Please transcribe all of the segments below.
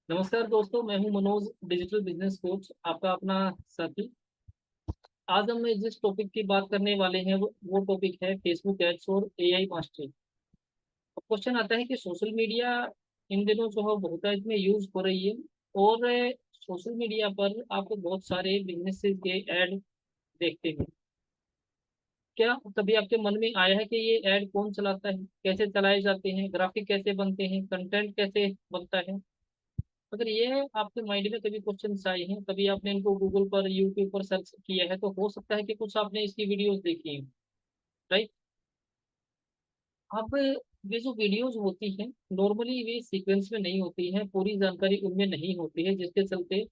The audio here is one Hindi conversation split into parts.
नमस्कार दोस्तों, मैं हूं मनोज, डिजिटल बिजनेस कोच, आपका अपना साथी। आज हम जिस टॉपिक की बात करने वाले हैं वो टॉपिक है फेसबुक एड्स और एआई मास्टरी। अब क्वेश्चन आता है कि सोशल मीडिया इन दिनों जो है बहुतायत में यूज हो रही है, और सोशल मीडिया पर आप बहुत सारे बिजनेस के ऐड देखते हैं। क्या कभी आपके मन में आया है कि ये ऐड कौन चलाता है, कैसे चलाए जाते हैं, ग्राफिक कैसे बनते हैं, कंटेंट कैसे बनता है? अगर ये आपके माइंड में कभी क्वेश्चन आए हैं, कभी आपने इनको गूगल पर, यूट्यूब पर सर्च किया है, तो हो सकता है कि कुछ आपने इसकी वीडियोस देखी हैं। राइट। अब ये जो वीडियोस होती हैं, नॉर्मली वे सीक्वेंस में नहीं होती हैं, पूरी जानकारी उनमें नहीं होती है, जिसके चलते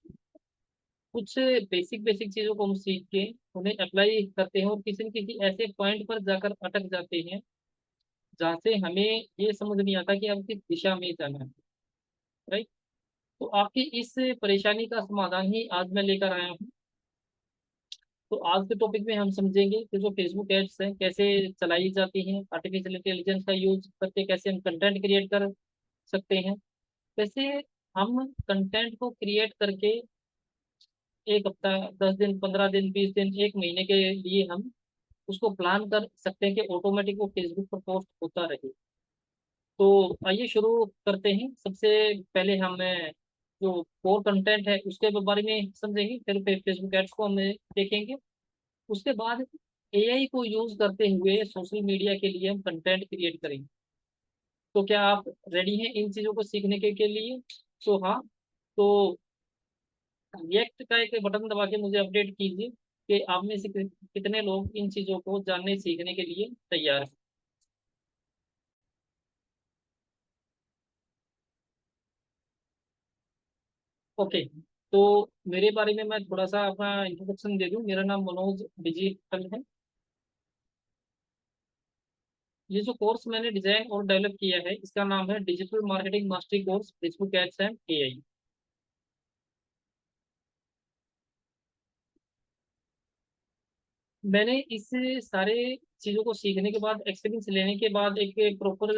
कुछ बेसिक बेसिक चीजों को हम सीख के उन्हें अप्लाई करते हैं, और किसी न किसी ऐसे पॉइंट पर जाकर अटक जाते हैं जहाँ से हमें ये समझ नहीं आता कि अब किस दिशा में जाना है। राइट। तो आपकी इस परेशानी का समाधान ही आज मैं लेकर आया हूँ। तो आज के टॉपिक में हम समझेंगे कि जो फेसबुक एड्स हैं कैसे चलाई जाती हैं, आर्टिफिशियल इंटेलिजेंस का यूज करके कैसे हम कंटेंट क्रिएट कर सकते हैं, कैसे हम कंटेंट को क्रिएट करके एक हफ्ता, 10 दिन, 15 दिन, 20 दिन, एक महीने के लिए हम उसको प्लान कर सकते हैं कि ऑटोमेटिक वो फेसबुक पर पोस्ट होता रहे। तो आइए शुरू करते हैं। सबसे पहले हम जो कोर कंटेंट है उसके बारे में समझेंगे, फिर फेसबुक एड्स को हम देखेंगे। उसके बाद एआई को यूज करते हुए सोशल मीडिया के लिए हम कंटेंट क्रिएट करेंगे। तो क्या आप रेडी हैं इन चीज़ों को सीखने के लिए? तो हाँ। तो रिएक्ट का एक बटन दबा के मुझे अपडेट कीजिए कि आप में से कितने लोग इन चीज़ों को जानने सीखने के लिए तैयार हैं। ओके। तो मेरे बारे में मैं थोड़ा सा अपना इंट्रोडक्शन दे दूं। मेरा नाम मनोज डिजिटल है। ये जो कोर्स मैंने डिजाइन और डेवलप किया है इसका नाम है digital marketing mastery course Facebook ads and AI. मैंने इस सारे चीज़ों को सीखने के बाद, एक्सपीरियंस लेने के बाद, एक प्रॉपर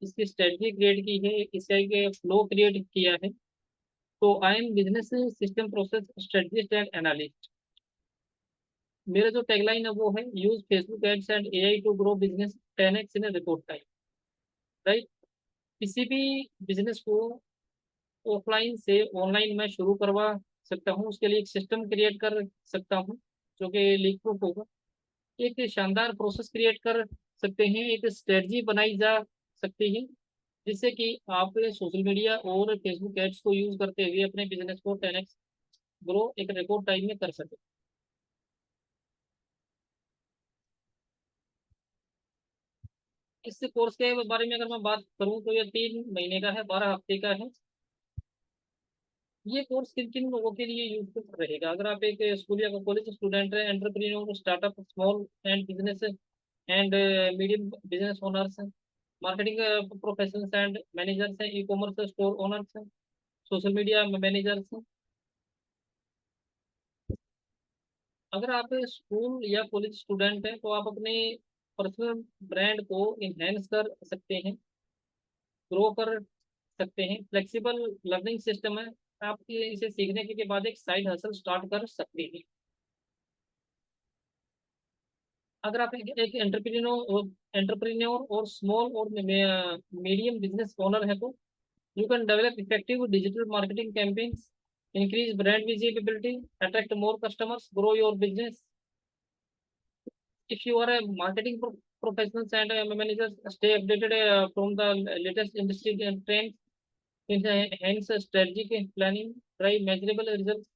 इसकी स्ट्रेटजी क्रिएट की है, इसका एक फ्लो क्रिएट किया है। तो I am business system process strategist and analyst. मेरा जो टैगलाइन है वो है use Facebook ads and AI to grow business 10x in record time. Right. किसी भी बिजनेस को ऑफलाइन से ऑनलाइन में शुरू करवा सकता हूँ, उसके लिए एक सिस्टम क्रिएट कर सकता हूँ जो कि लीक प्रूफ होगा। एक शानदार प्रोसेस क्रिएट कर सकते हैं, एक स्ट्रेटजी बनाई जा सकती है जिससे कि आप सोशल मीडिया और फेसबुक एड्स को यूज करते हुए अपने बिजनेस को 10x ग्रो एक रिकॉर्ड टाइम में कर सके। इस कोर्स के बारे में अगर मैं बात करूं तो ये 3 महीने का है, 12 हफ्ते का है। ये कोर्स किन किन लोगों के लिए यूजफुल रहेगा? अगर आप एक स्कूल या कॉलेज स्टूडेंट है, entrepreneur, startup, small and business and medium business owners हैं, मार्केटिंग प्रोफेशनल्स एंड मैनेजर्स हैं, ई कॉमर्स स्टोर ओनर्स हैं, सोशल मीडिया मैनेजर्स हैं। अगर आप स्कूल या कॉलेज स्टूडेंट हैं तो आप अपने पर्सनल ब्रांड को इन्हेंस कर सकते हैं, ग्रो कर सकते हैं। फ्लेक्सिबल लर्निंग सिस्टम है, आप इसे सीखने के बाद एक साइड हसल स्टार्ट कर सकते हैं। अगर आप एक एंटरप्रेन्योर और स्मॉल और मीडियम बिजनेस ओनर है तो you can develop effective digital marketing campaigns, increase brand visibility, attract more customers, grow your business. If you are a marketing professionals and managers, stay updated from the latest industry and trends, hence strategic planning, drive measurable results.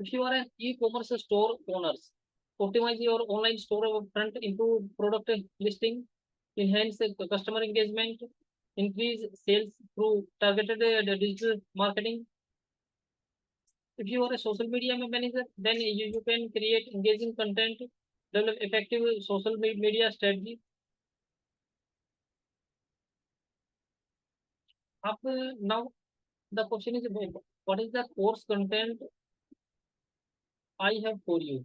If you are an e-commerce store owners, optimize your online store front, improve product listing, enhance customer engagement, increase sales through targeted digital marketing. If you are a social media manager, then you can create engaging content, develop effective social media strategy. Up now, the question is, what is the course content I have for you?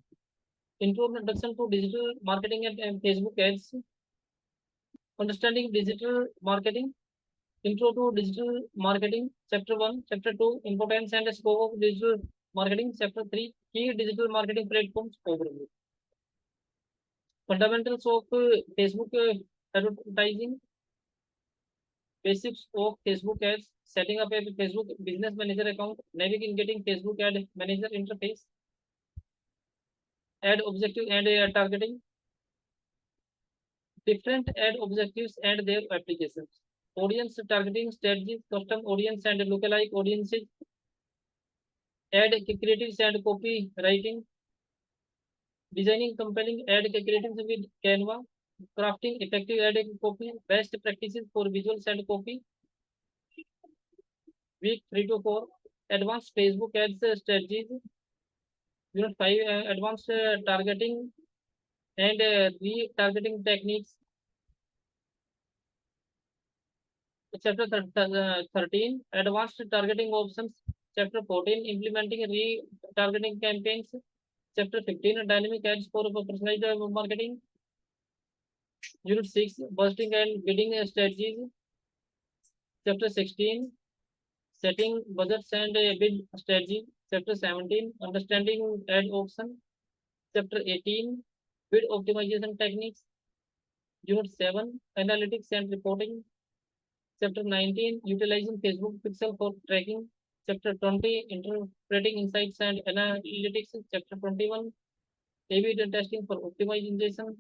Introduction to digital marketing and Facebook ads, understanding digital marketing, Intro to digital marketing, chapter 1. Chapter 2, importance and scope of digital marketing. Chapter 3, key digital marketing platforms overview. Fundamentals of Facebook advertising. Basics of Facebook ads. Setting up a Facebook business manager account. Navigating Facebook ad manager interface. Ad objective and targeting. Different ad objectives and their applications. Audience targeting strategies, custom audience and lookalike audiences. Ad creatives and copywriting. Designing compelling ad creatives with Canva. Crafting effective ad copy. Best practices for visuals and copy. Week 3 to 4. Advanced Facebook ads strategies. Unit 5. Advanced targeting and retargeting techniques. Chapter 13, advanced targeting options. Chapter 14, implementing retargeting campaigns. Chapter 15, dynamic ads for personalized marketing. Unit 6, busting and bidding strategies. Chapter 16, setting budgets and bid strategy. Chapter 17, understanding ad option. Chapter 18, bid optimization techniques. Unit 7, analytics and reporting. Chapter 19, utilizing Facebook Pixel for tracking. Chapter 20, interpreting insights and analytics. Chapter 21, A/B testing for optimization.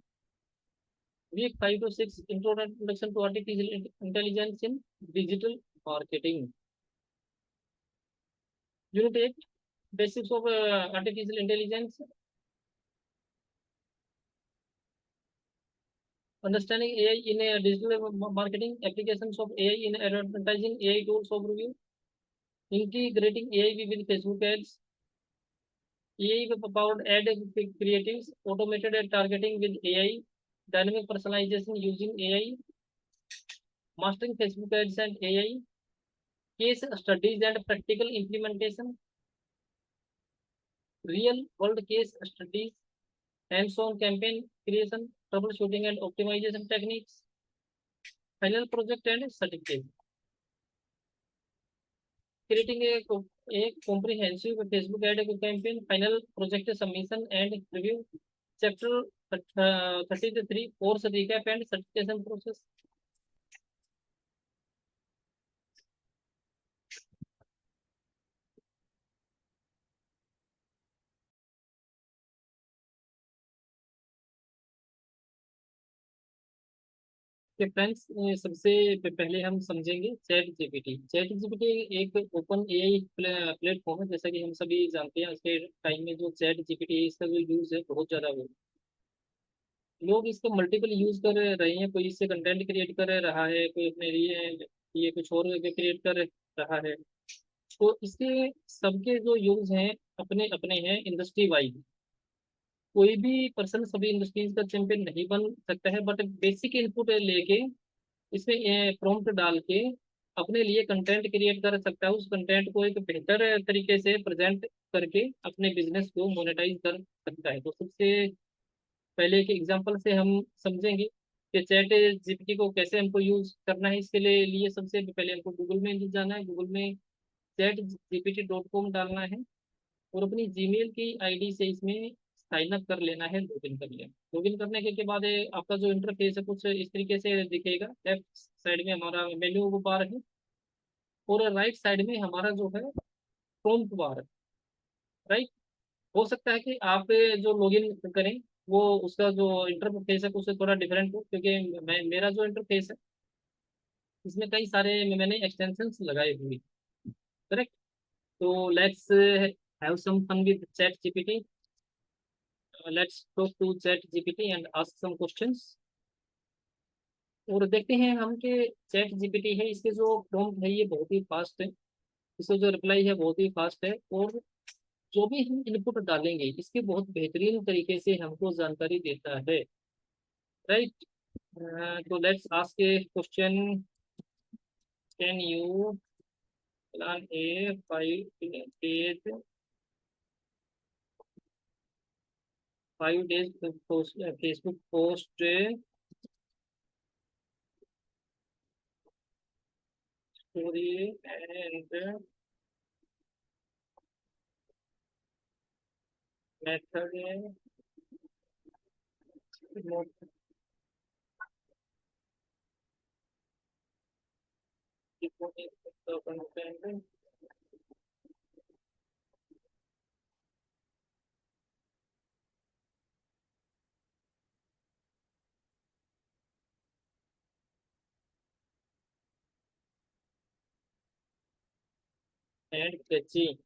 Week 5 to 6, introduction to artificial intelligence in digital marketing. Unit 8, basics of artificial intelligence. Understanding AI in digital marketing, applications of AI in advertising, AI tools overview. Integrating AI with Facebook ads. AI-powered ad creatives, automated ad targeting with AI, dynamic personalization using AI, mastering Facebook ads and AI, case studies and practical implementation, real-world case studies, hands-on campaign creation, troubleshooting and optimization techniques, final project and certificate. Creating a comprehensive Facebook ad campaign, final project submission and review. Chapter 33, course recap and certification process. Friends, सबसे पहले हम समझेंगे चैट जीपीटी। चैट जीपीटी एक ओपन एआई प्लेटफॉर्म है, जैसा कि हम सभी जानते हैं। आज के टाइम में जो चैट जीपीटी है, इसका जो यूज है बहुत ज्यादा हो, लोग इसका मल्टीपल यूज कर रहे हैं। कोई इससे कंटेंट क्रिएट कर रहा है, कोई अपने लिए ये कुछ और क्रिएट कर रहा है। तो इसके सबके जो यूज हैं अपने अपने हैं इंडस्ट्री वाइज। कोई भी पर्सन सभी इंडस्ट्रीज का चैंपियन नहीं बन सकता है, बट बेसिक इनपुट लेके इसमें प्रॉम्प्ट डाल के अपने लिए कंटेंट क्रिएट कर सकता है। उस कंटेंट को एक बेहतर तरीके से प्रेजेंट करके अपने बिजनेस को मोनेटाइज कर सकता है। तो सबसे पहले एक एग्जांपल से हम समझेंगे कि चैट जीपीटी को कैसे हमको यूज करना है। इसके लिए सबसे पहले हमको गूगल में जाना है। गूगल में chatgpt.com डालना है और अपनी जीमेल की आईडी से इसमें साइन अप कर लेना है, लॉगिन कर लिया। लॉगिन करने के बाद आपका जो इंटरफेस है कुछ इस तरीके से दिखेगा। लेफ्ट साइड में हमारा मेन्यू बार है और राइट साइड में हमारा जो है प्रॉम्प्ट बार है। राइट, हो सकता है कि आप जो लॉगिन करें वो उसका जो इंटरफेस है उससे थोड़ा डिफरेंट हो, क्योंकि मेरा जो इंटरफेस है इसमें कई सारे मैंने एक्सटेंशंस लगाए हुए। करेक्ट। तो let's have some fun with ChatGPT. Let's talk to ChatGPT and ask some questions और देखते हैं हम कि चैट जीपीटी है, इसके जो प्रॉम्प्ट है ये बहुत ही फास्ट है, इसका जो रिप्लाई है बहुत ही फास्ट है और जो भी हम इनपुट डालेंगे इसके बहुत बेहतरीन तरीके से हमको जानकारी देता है। राइट। तो let's ask A question. Can you plan A 5 days Facebook post story and method more important the content and catchy.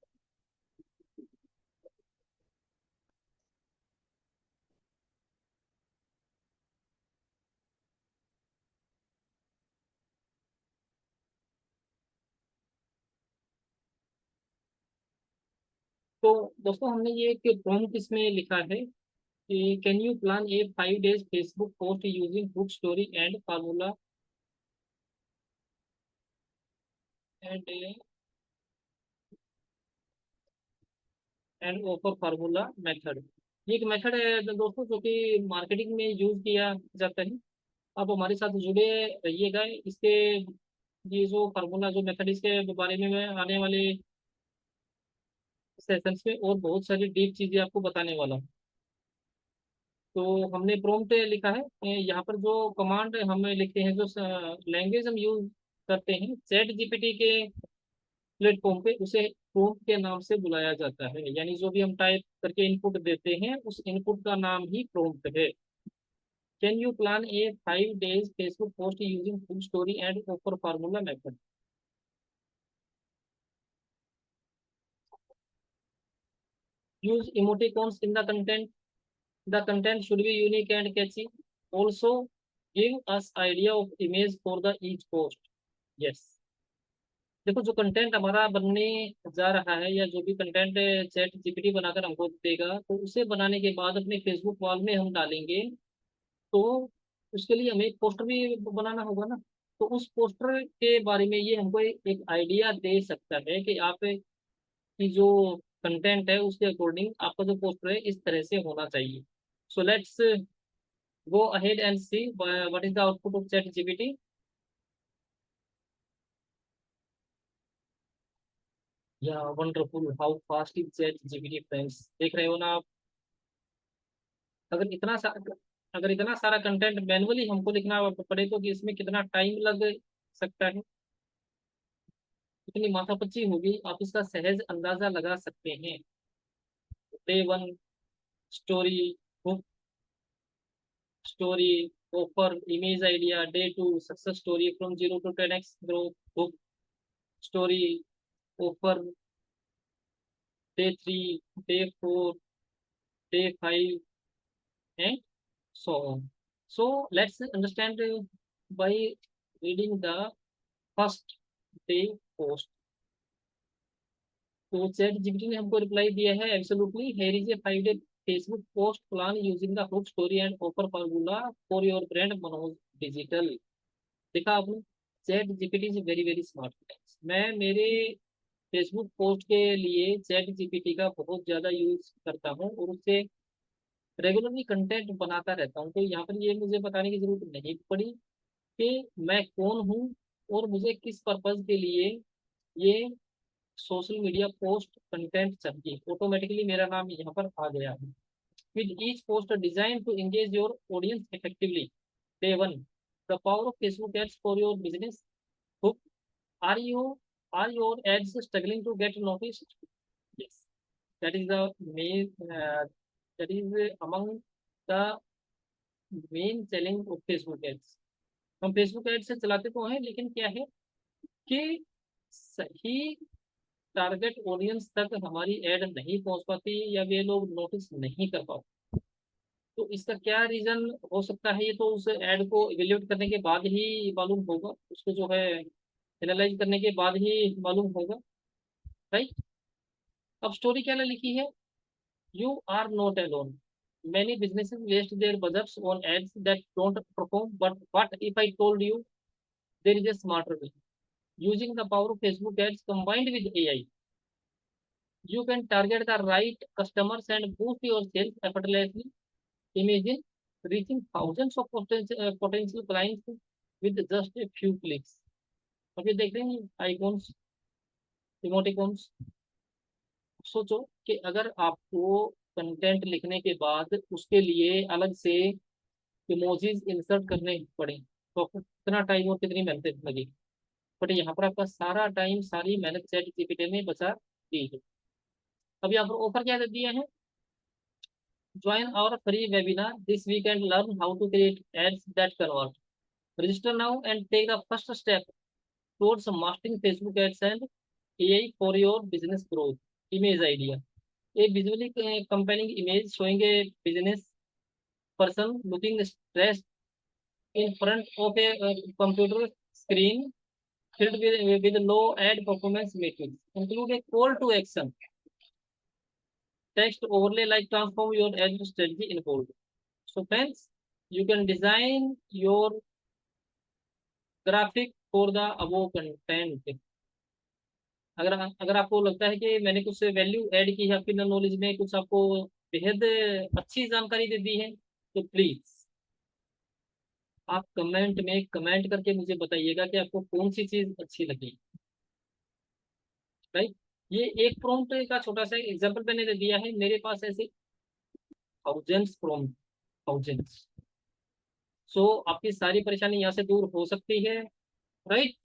तो दोस्तों हमने ये एक प्रॉम्प्ट इसमें लिखा है कि can you plan A 5 days Facebook post using book story and formula and and offer formula method. ये एक मेथड है दोस्तों जो कि मार्केटिंग में यूज किया जाता है। आप हमारे साथ जुड़े रहिएगा। इसके ये जो फार्मूला जो मेथड इसके बारे में मैं आने वाले सेशंस में और बहुत सारी डीप चीजें आपको बताने वाला हूँ। तो हमने प्रॉम्प्ट लिखा है यहाँ पर जो कमांड हम लिखते हैं जो लैंग्वेज हम यूज करते हैं चैट जीपीटी के प्लेटफॉर्म पे उसे प्रॉम्प्ट के नाम से बुलाया जाता है। यानी जो भी हम टाइप करके इनपुट देते हैं उस इनपुट का नाम ही प्रॉम्प्ट है। Can you plan A 5 days Facebook post using full story and offer formula method. Use emoticons in the content. The content should be unique and catchy. Also, give us idea of image for the each post. Yes. देखो जो कंटेंट हमारा बनने जा रहा है या जो भी कंटेंट चैट जीपीटी बनाकर हमको देगा तो उसे बनाने के बाद अपने फेसबुक वॉल में हम डालेंगे। तो उसके लिए हमें एक पोस्टर भी बनाना होगा ना। तो उस पोस्टर के बारे में ये हमको एक आइडिया दे सकता है कि आप की जो कंटेंट है उसके अकॉर्डिंग आपका जो पोस्टर है इस तरह से होना चाहिए। So let's go ahead and see what is the output of chat gpt। या wonderful how fast is chat GPT friends. देख रहे हो ना आप। अगर इतना सा अगर इतना सारा कंटेंट मैनुअली हमको लिखना पड़े तो कि इसमें कितना टाइम लग सकता है, कितनी माथापच्ची होगी, आप इसका सहज अंदाजा लगा सकते हैं। Day one story book story offer image idea. Day two success story from 0 to 10x growth book story offer. Day three, day four, day 5 and so on. So let's understand by reading the first day post. तो चैट जीपीटी ने हमको रिप्लाई दिया है absolutely here is a 5 day Facebook post plan using the hook story and offer formula for your brand Manoj digital. देखा आपने। Chat GPT is very very smart. मैं मेरे फेसबुक पोस्ट के लिए चैट जीपीटी का बहुत ज़्यादा यूज करता हूँ और उससे रेगुलरली कंटेंट बनाता रहता हूँ। तो यहाँ पर ये मुझे बताने की जरूरत नहीं पड़ी कि मैं कौन हूँ और मुझे किस पर्पज के लिए ये सोशल मीडिया पोस्ट कंटेंट चाहिए। ऑटोमेटिकली मेरा नाम यहाँ पर आ गया है। With each post design to engage your audience effectively. Day one the power of Facebook ads for your business. Hook are you are your ads struggling to get notice. Yes, that is the main that is among the main challenge of Facebook ads. हम फेसबुक एड्स से चलाते तो हैं लेकिन क्या है कि सही टारगेट ऑडियंस तक हमारी एड नहीं पहुंच पाती या वे लोग नोटिस नहीं कर पाते। तो इसका क्या रीजन हो सकता है ये तो उस एड को इवेल्युएट करने के बाद ही मालूम होगा, उसको जो है एनालाइज करने के बाद ही मालूम होगा। राइट। अब स्टोरी क्या लिखी है। You are not alone. Many businesses waste their budgets on ads that don't perform. But what if I told you there is a smarter way? Using the power of Facebook ads combined with AI, you can target the right customers and boost your sales effortlessly. Imagine reaching thousands of potential clients with just a few clicks. अब ये देख रहे हैं आइकॉन्स, इमोटिकॉन्स। सोचो कि अगर आपको कंटेंट लिखने के बाद उसके लिए अलग से इमोजीज इंसर्ट करने पड़े तो आपको कितना टाइम और कितनी मेहनत लगी। बट यहाँ पर आपका सारा टाइम, सारी मेहनत चैट जीपीटी में बचा दी है। अब यहाँ पर ऑफर क्या दे दिया है, join our free webinar this week and learn how to create ads that convert, register now and take the first step towards mastering Facebook ads and AI for your business growth. Image idea, a visually compelling image showing a business person looking stressed in front of a computer screen filled with low ad performance metrics. Include a call to action text overlay like transform your ad strategy in bold. So friends, you can design your graphic for the above content. अगर आपको लगता है कि मैंने कुछ वैल्यू ऐड की है आपकी नॉलेज में, कुछ आपको बेहद अच्छी जानकारी दे दी है, तो प्लीज आप कमेंट में कमेंट करके मुझे बताइएगा कि आपको कौन सी चीज अच्छी लगी। राइट, ये एक प्रॉम्प्ट का छोटा सा एग्जांपल मैंने दे दिया है, मेरे पास ऐसे थाउजेंड्स प्रॉम्प्ट, थाउजेंड्स। सो आपकी सारी परेशानी यहाँ से दूर हो सकती है। राइट,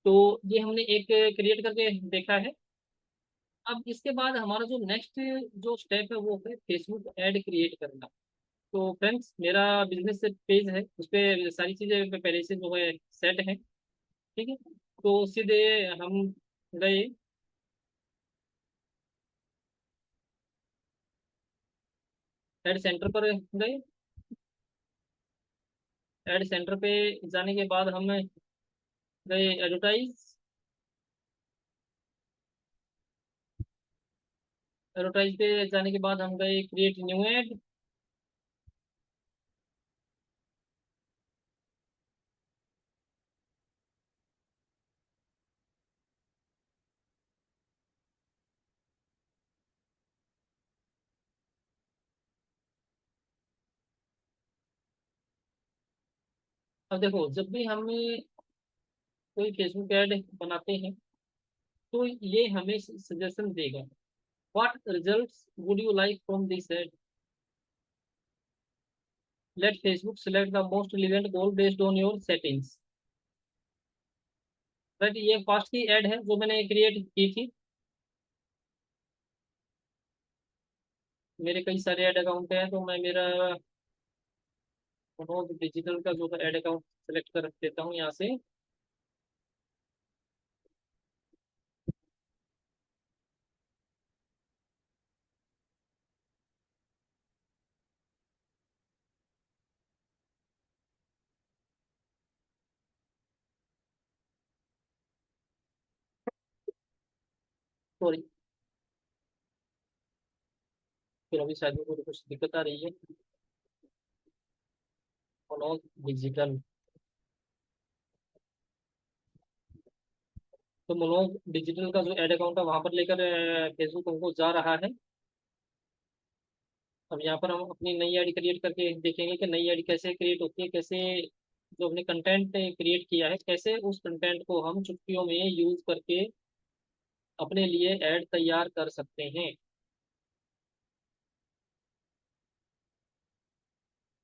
तो ये हमने एक क्रिएट करके देखा है। अब इसके बाद हमारा जो नेक्स्ट जो स्टेप है वो है फेसबुक ऐड क्रिएट करना। तो फ्रेंड्स, मेरा बिजनेस पेज है, उस पर सारी चीज़ें पहले से जो है सेट है। ठीक है, तो सीधे हम गए एड सेंटर पर गए। एड सेंटर पे जाने के बाद हम गए एडवर्टाइज। एडवर्टाइज पे जाने के बाद हम गए क्रिएट न्यू एड। अब देखो, जब भी हम कोई फेसबुक ऐड बनाते हैं तो ये हमें सजेशन देगा, what results would you like from this ad, let Facebook select the most relevant goal based on your settings. Right, ये फास्ट की ऐड है जो मैंने क्रिएट की थी। मेरे कई सारे ऐड अकाउंट हैं, तो मैं मेरा डिजिटल का जो ऐड अकाउंट सेलेक्ट कर देता हूँ यहाँ से। सॉरी, फिर अभी शायद मेरे को कुछ दिक्कत आ रही है। मनोज डिजिटल, तो मनोज डिजिटल का जो एड अकाउंट है वहां पर लेकर फेसबुक हमको जा रहा है। अब यहाँ पर हम अपनी नई आईडी क्रिएट करके देखेंगे कि नई आईडी कैसे क्रिएट होती है, कैसे जो हमने कंटेंट क्रिएट किया है कैसे उस कंटेंट को हम चुटकियों में यूज करके अपने लिए ऐड तैयार कर सकते हैं।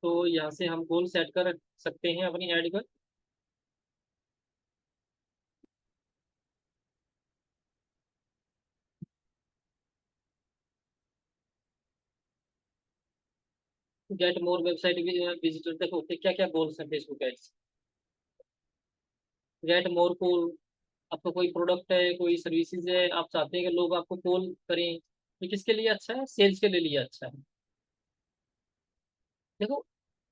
तो यहाँ से हम गोल सेट कर सकते हैं अपनी ऐड का। गेट मोर वेबसाइट विजिटर, देखो क्या क्या गोल्स हैं Facebook ads. Get more call, आपका कोई प्रोडक्ट है, कोई सर्विसेज है, आप चाहते हैं कि लोग आपको कॉल करें, ये किसके लिए अच्छा है, सेल्स के लिए अच्छा है। देखो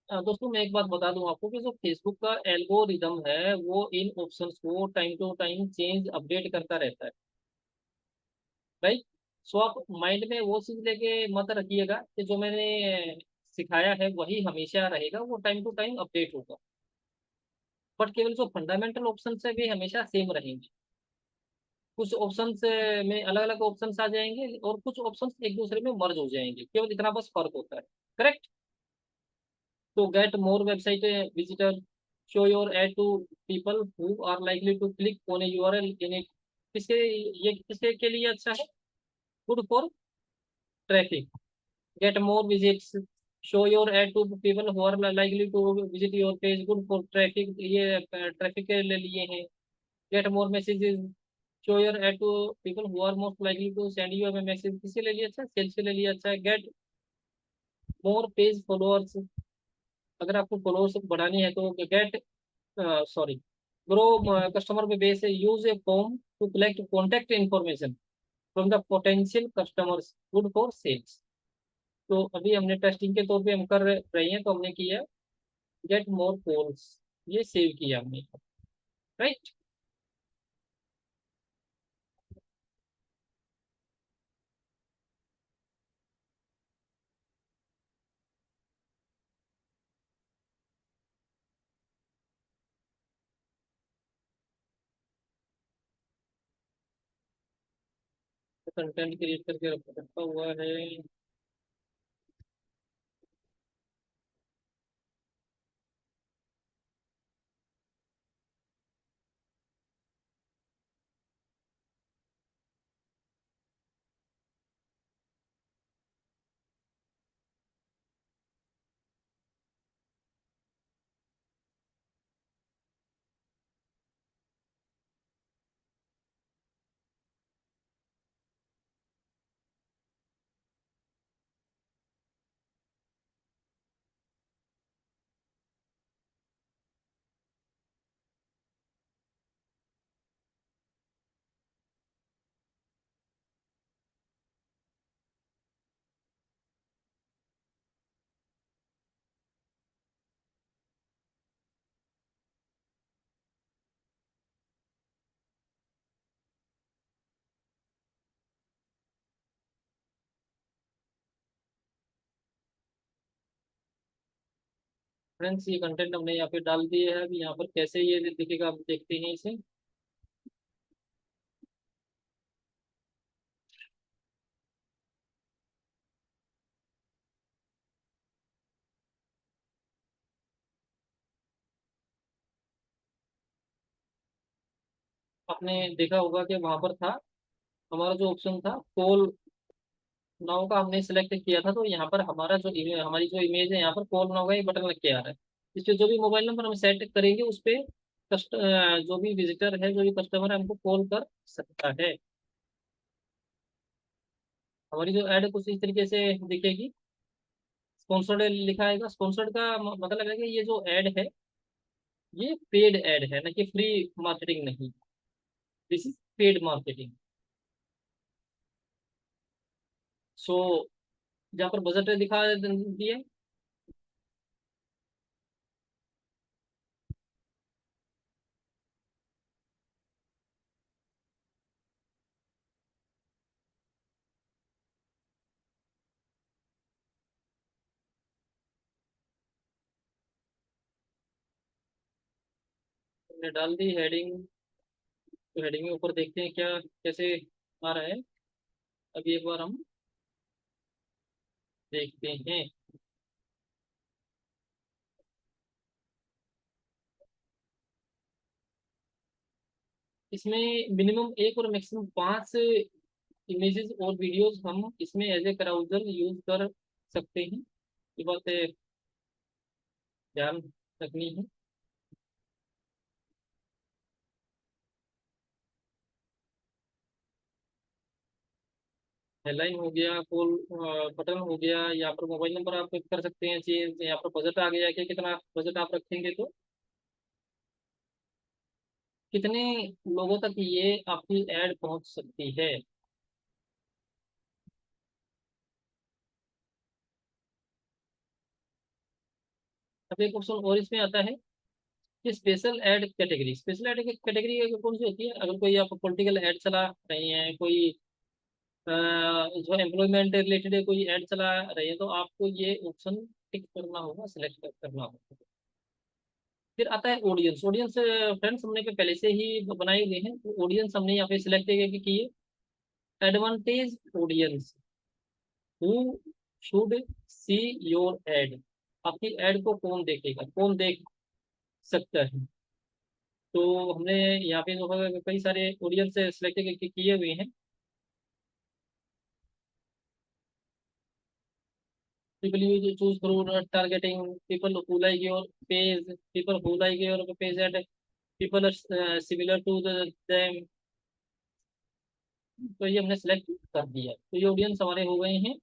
दोस्तों, मैं एक बात बता दूं आपको कि जो फेसबुक का एल्गोरिदम है वो इन ऑप्शंस को time to time change update करता रहता है। राइट, सो आप माइंड में वो चीज लेके मत रखिएगा कि जो मैंने सिखाया है वही हमेशा रहेगा, वो टाइम टू टाइम अपडेट होगा। बट केवल जो फंडामेंटल ऑप्शन है वे हमेशा सेम रहेंगे। कुछ ऑप्शंस में अलग अलग ऑप्शंस आ जाएंगे और कुछ ऑप्शंस एक दूसरे में मर्ज हो जाएंगे, केवल इतना बस फर्क होता है। करेक्ट, तो get more website visitor, show your ad to people who are likely to click on a URL in it. किसके, ये किसके के लिए अच्छा है? Good for traffic, get more visits, show your ad to people who are likely to visit your page, good for traffic, ये ट्रैफिक के लिए है। Get more messages, show your ad to people who are most likely to send you a message, किसके लिए अच्छा है? सेल्स के लिए अच्छा है। गेट मोर पेज फॉलोअर्स, अगर आपको फॉलोअर्स बढ़ानी है तो get, sorry, grow customer base, use a form to collect contact information from the potential customers, good for sales. तो अभी हमने टेस्टिंग के तौर पे हम कर रहे हैं, तो हमने किया गेट मोर कॉल्स, ये सेव किया हमने, राइट। कंटेंट क्रिएट करके रखा हुआ है। फ्रेंड्स, ये कंटेंट हमने यहाँ पे डाल दिए है। अभी यहाँ पर कैसे ये दिखेगा आप देखते हैं इसे। आपने देखा होगा कि वहां पर था हमारा जो ऑप्शन था कॉल नाउ का, हमने सिलेक्ट किया था, तो यहाँ पर हमारा जो इमेज, हमारी जो इमेज है यहाँ पर कॉल नाउ का एक बटन लग के आ रहा है। इस पे जो भी मोबाइल नंबर हम सेट करेंगे उस पे जो भी विजिटर है, जो भी कस्टमर है, हमको कॉल कर सकता है। हमारी जो ऐड कुछ इस तरीके से दिखेगी। स्पॉन्सर्ड लिखा आएगा। स्पॉन्सर्ड का मतलब है कि ये जो ऐड है ये पेड ऐड है, ना कि फ्री मार्केटिंग नहीं। This is paid marketing. So जहाँ पर बजट दिखा दिया, हमने डाल दी हेडिंग। तो हेडिंग में ऊपर देखते हैं क्या कैसे आ रहा है। अभी एक बार हम देखते हैं। इसमें मिनिमम एक और मैक्सिमम 5 इमेजेस और वीडियोस हम इसमें एज ए कराउजल यूज कर सकते हैं। ये बात ध्यान रखनी है। हेडलाइन हो गया, कॉल बटन हो गया, यहाँ पर मोबाइल नंबर आप कर सकते हैं चेंज। यहाँ पर बजट आ गया कि कितना बजट आप रखेंगे तो कितने लोगों तक ये आपकी ऐड पहुंच सकती है। अब एक ऑप्शन और इसमें आता है कि special add category. Special add category कौन सी होती है? अगर कोई आप पॉलिटिकल ऐड चला रहे हैं, कोई जो एम्प्लॉयमेंट रिलेटेड कोई ऐड चला रहे हैं, तो आपको ये ऑप्शन टिक करना होगा, सिलेक्ट करना होगा। फिर आता है ऑडियंस। ऑडियंस फ्रेंड्स हमने पे पहले से ही बनाए हुए हैं, तो ऑडियंस हमने यहाँ पे सिलेक्ट किए। Advantage audience, who should see your add, आपकी एड को कौन देखेगा, कौन देख सकता है। तो हमने यहाँ पे जो है कई सारे ऑडियंस सेलेक्ट किए हुए हैं। people use choose through targeting people who like your page, people who like your page and people are similar to them। तो ये हमने सेलेक्ट कर दिया, तो ये ऑडियंस हमारे हो गए हैं।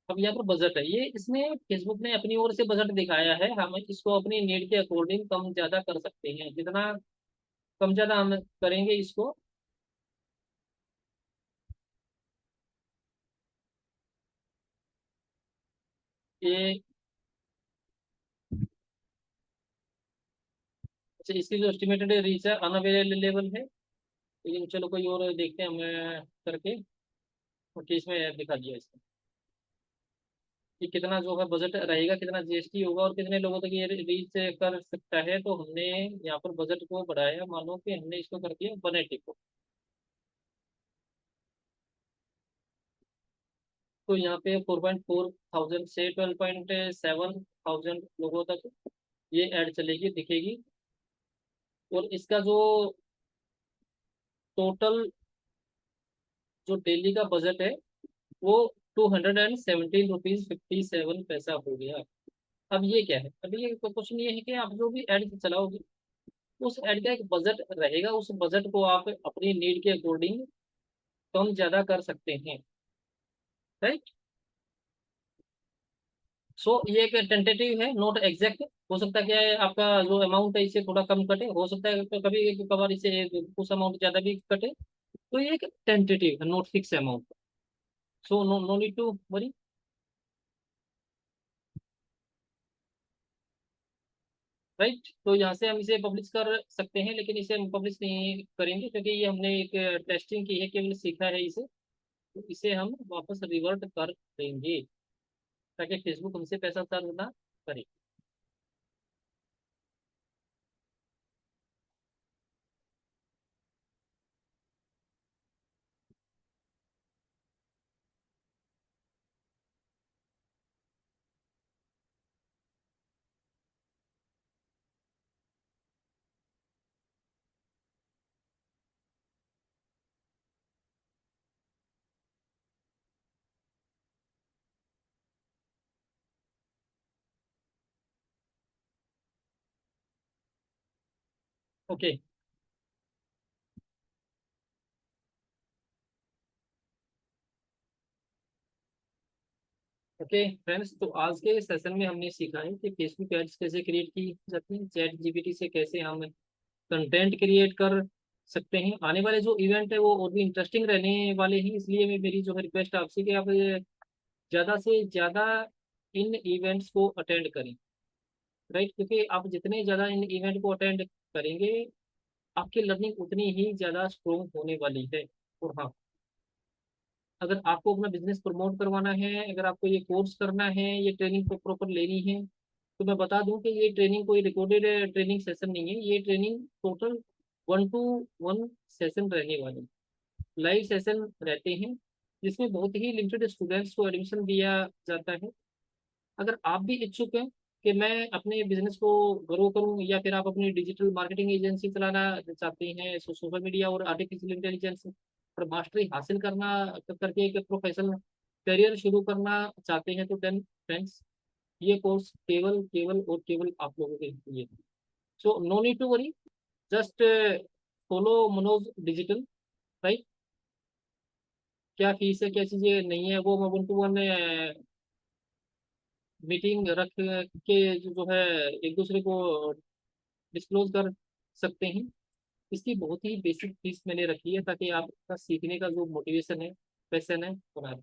अब यहाँ पर बजट है, ये इसमें फेसबुक ने अपनी ओर से बजट दिखाया है, हम इसको अपनी नीड के अकॉर्डिंग कम ज्यादा कर सकते हैं। जितना कम ज्यादा हम करेंगे इसको, ये अच्छा इसकी जो एस्टिमेटेड रीच है अनअवेलेबल है। लेकिन चलो कोई और देखते हैं हमें करके, और इसमें दिखा दिया इसको कि कितना जो है बजट रहेगा, कितना जीएसटी होगा और कितने लोगों तक ये रीच कर सकता है। तो हमने यहाँ पर बजट को बढ़ाया, मानो कि हमने इसको कर दिया 180 को। तो यहाँ पे 4.4 थाउजेंड से 12.7 थाउजेंड लोगों तक ये ऐड चलेगी, दिखेगी। और इसका जो टोटल जो डेली का बजट है वो 217 रुपीज 57 पैसा हो गया। अब ये क्या है, अब ये क्वेश्चन ये है कि आप जो भी ऐड चलाओगे उस ऐड का एक बजट रहेगा, उस बजट को आप अपनी नीड के अकॉर्डिंग कम ज्यादा कर सकते हैं। राइट। सो ये एक टेंटेटिव है, नॉट एग्जैक्ट। हो सकता है क्या है आपका जो अमाउंट है इससे थोड़ा कम कटे, हो सकता है तो कभी कभार इसे कुछ अमाउंट ज्यादा भी कटे। तो ये एक टेंटेटिव है, not fix amount. So no no need to worry. Right. तो यहाँ से हम इसे पब्लिश कर सकते हैं, लेकिन इसे हम पब्लिश नहीं करेंगे क्योंकि ये हमने एक टेस्टिंग की है, केवल सीखा है इसे। तो इसे हम वापस रिवर्ट कर देंगे ताकि फेसबुक हमसे पैसा चार्ज ना करे। ओके। ओके फ्रेंड्स, तो आज के सेशन में हमने सीखा है कि फेसबुक एड्स कैसे क्रिएट की जाती है, चैट जीपीटी से कैसे हम कंटेंट क्रिएट कर सकते हैं। आने वाले जो इवेंट है वो और भी इंटरेस्टिंग रहने वाले हैं, इसलिए मैं मेरी जो है रिक्वेस्ट आपसे कि आप ज़्यादा से ज़्यादा इन इवेंट्स को अटेंड करें। राइट, क्योंकि आप जितने ज़्यादा इन इवेंट को अटेंड करेंगे आपकी लर्निंग उतनी ही ज़्यादा स्ट्रोंग होने वाली है। और हाँ, अगर आपको अपना बिजनेस प्रमोट करवाना है, अगर आपको ये कोर्स करना है, ये ट्रेनिंग को प्रॉपर लेनी है, तो मैं बता दूं कि ये ट्रेनिंग कोई रिकॉर्डेड ट्रेनिंग सेशन नहीं है। ये ट्रेनिंग टोटल 1-to-1 सेशन रहने वाली लाइव सेशन रहते हैं, जिसमें बहुत ही लिमिटेड स्टूडेंट्स को एडमिशन दिया जाता है। अगर आप भी इच्छुक हैं कि मैं अपने बिजनेस को ग्रो करूं, या फिर आप अपनी डिजिटल मार्केटिंग एजेंसी चलाना चाहते हैं, सोशल मीडिया और आर्टिफिशियल इंटेलिजेंस पर मास्टरी हासिल करना करके एक प्रोफेशनल करियर शुरू करना चाहते हैं, तो देन फ्रेंड्स ये कोर्स केवल केवल और केवल आप लोगों के लिए। So no need to worry, just follow Manoj digital. Right. क्या फीस है, क्या चीज़ें नहीं है, वो मैं 1-to-1 मीटिंग रख के जो है एक दूसरे को डिस्क्लोज कर सकते हैं। इसकी बहुत ही बेसिक फीस मैंने रखी है ताकि आपका सीखने का जो मोटिवेशन है, पैशन है, बना रहे।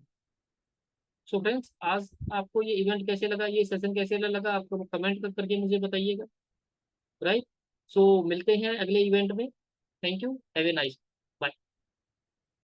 सो फ्रेंड्स, आज आपको ये इवेंट कैसे लगा, ये सेशन कैसे लगा, आपको कमेंट करके मुझे बताइएगा। राइट। सो मिलते हैं अगले इवेंट में। Thank you, have a nice.